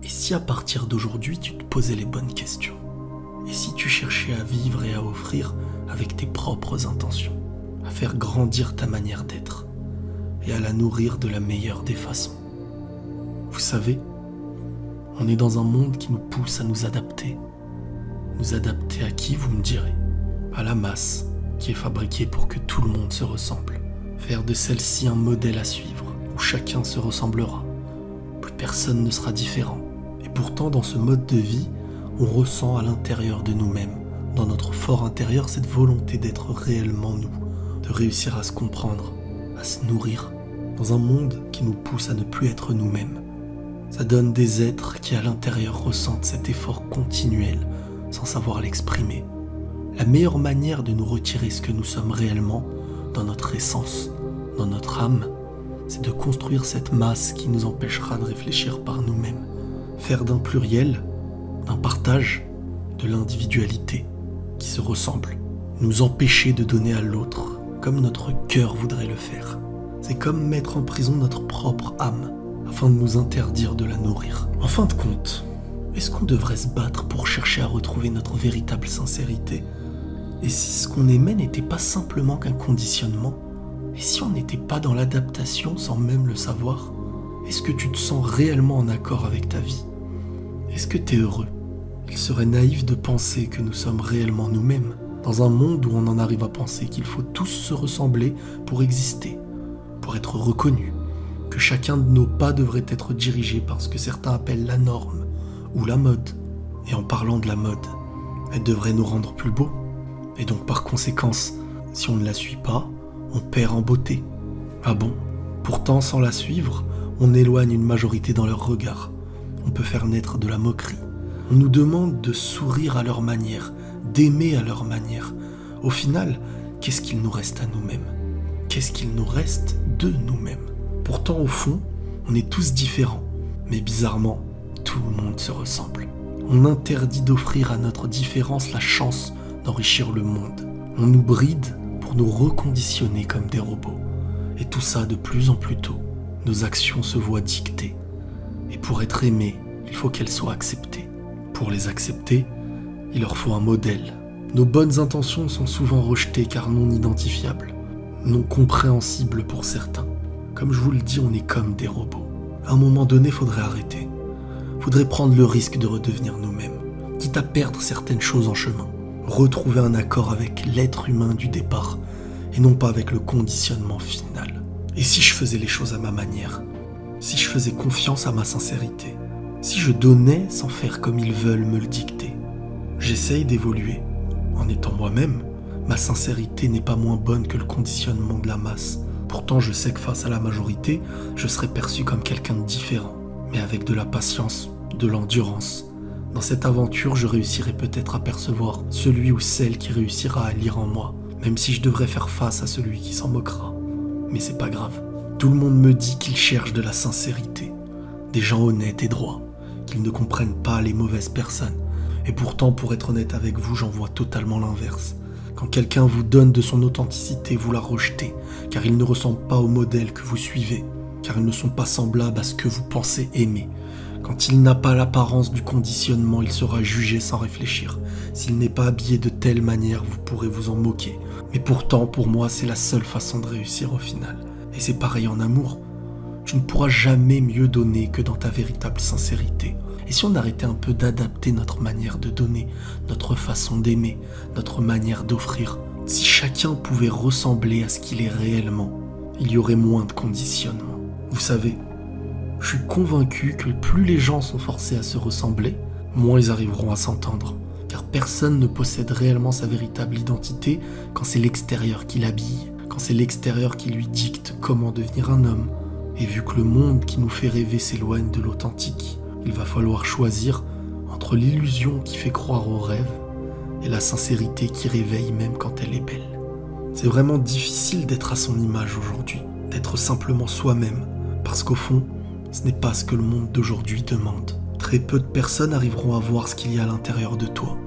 Et si à partir d'aujourd'hui tu te posais les bonnes questions? Et si tu cherchais à vivre et à offrir avec tes propres intentions, à faire grandir ta manière d'être et à la nourrir de la meilleure des façons? Vous savez, on est dans un monde qui nous pousse à nous adapter. Nous adapter à qui, vous me direz? À la masse qui est fabriquée pour que tout le monde se ressemble. Faire de celle-ci un modèle à suivre, où chacun se ressemblera. Plus personne ne sera différent. Et pourtant, dans ce mode de vie, on ressent à l'intérieur de nous-mêmes, dans notre fort intérieur, cette volonté d'être réellement nous, de réussir à se comprendre, à se nourrir, dans un monde qui nous pousse à ne plus être nous-mêmes. Ça donne des êtres qui à l'intérieur ressentent cet effort continuel, sans savoir l'exprimer. La meilleure manière de nous retirer ce que nous sommes réellement, dans notre essence, dans notre âme, c'est de construire cette masse qui nous empêchera de réfléchir par nous-mêmes. Faire d'un pluriel, d'un partage, de l'individualité qui se ressemble. Nous empêcher de donner à l'autre, comme notre cœur voudrait le faire. C'est comme mettre en prison notre propre âme, afin de nous interdire de la nourrir. En fin de compte, est-ce qu'on devrait se battre pour chercher à retrouver notre véritable sincérité? Et si ce qu'on aimait n'était pas simplement qu'un conditionnement? Et si on n'était pas dans l'adaptation sans même le savoir? Est-ce que tu te sens réellement en accord avec ta vie? Est-ce que tu es heureux? Il serait naïf de penser que nous sommes réellement nous-mêmes, dans un monde où on en arrive à penser qu'il faut tous se ressembler pour exister, pour être reconnus, que chacun de nos pas devrait être dirigé par ce que certains appellent la norme ou la mode. Et en parlant de la mode, elle devrait nous rendre plus beaux. Et donc par conséquence, si on ne la suit pas, on perd en beauté. Ah bon? Pourtant, sans la suivre, on éloigne une majorité dans leur regard. On peut faire naître de la moquerie. On nous demande de sourire à leur manière, d'aimer à leur manière. Au final, qu'est-ce qu'il nous reste à nous-mêmes? Qu'est-ce qu'il nous reste de nous-mêmes? Pourtant, au fond, on est tous différents. Mais bizarrement, tout le monde se ressemble. On interdit d'offrir à notre différence la chance d'enrichir le monde. On nous bride pour nous reconditionner comme des robots. Et tout ça de plus en plus tôt. Nos actions se voient dictées. Et pour être aimées, il faut qu'elles soient acceptées. Pour les accepter, il leur faut un modèle. Nos bonnes intentions sont souvent rejetées car non identifiables, non compréhensibles pour certains. Comme je vous le dis, on est comme des robots. À un moment donné, faudrait arrêter. Faudrait prendre le risque de redevenir nous-mêmes, quitte à perdre certaines choses en chemin. Retrouver un accord avec l'être humain du départ, et non pas avec le conditionnement final. Et si je faisais les choses à ma manière? Si je faisais confiance à ma sincérité? Si je donnais sans faire comme ils veulent me le dicter? J'essaye d'évoluer. En étant moi-même, ma sincérité n'est pas moins bonne que le conditionnement de la masse. Pourtant, je sais que face à la majorité, je serai perçu comme quelqu'un de différent. Mais avec de la patience, de l'endurance, dans cette aventure, je réussirai peut-être à percevoir celui ou celle qui réussira à lire en moi, même si je devrais faire face à celui qui s'en moquera. Mais c'est pas grave. Tout le monde me dit qu'il cherche de la sincérité, des gens honnêtes et droits, qu'ils ne comprennent pas les mauvaises personnes. Et pourtant, pour être honnête avec vous, j'en vois totalement l'inverse. Quand quelqu'un vous donne de son authenticité, vous la rejetez, car il ne ressemble pas au modèle que vous suivez, car ils ne sont pas semblables à ce que vous pensez aimer. Quand il n'a pas l'apparence du conditionnement, il sera jugé sans réfléchir. S'il n'est pas habillé de telle manière, vous pourrez vous en moquer. Mais pourtant, pour moi, c'est la seule façon de réussir au final. Et c'est pareil en amour. Tu ne pourras jamais mieux donner que dans ta véritable sincérité. Et si on arrêtait un peu d'adapter notre manière de donner, notre façon d'aimer, notre manière d'offrir, si chacun pouvait ressembler à ce qu'il est réellement, il y aurait moins de conditionnement. Vous savez, je suis convaincu que plus les gens sont forcés à se ressembler, moins ils arriveront à s'entendre. Car personne ne possède réellement sa véritable identité quand c'est l'extérieur qui l'habille, quand c'est l'extérieur qui lui dicte comment devenir un homme. Et vu que le monde qui nous fait rêver s'éloigne de l'authentique, il va falloir choisir entre l'illusion qui fait croire au rêve et la sincérité qui réveille même quand elle est belle. C'est vraiment difficile d'être à son image aujourd'hui, d'être simplement soi-même, parce qu'au fond, ce n'est pas ce que le monde d'aujourd'hui demande. Très peu de personnes arriveront à voir ce qu'il y a à l'intérieur de toi,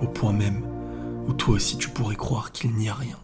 au point même où toi aussi tu pourrais croire qu'il n'y a rien.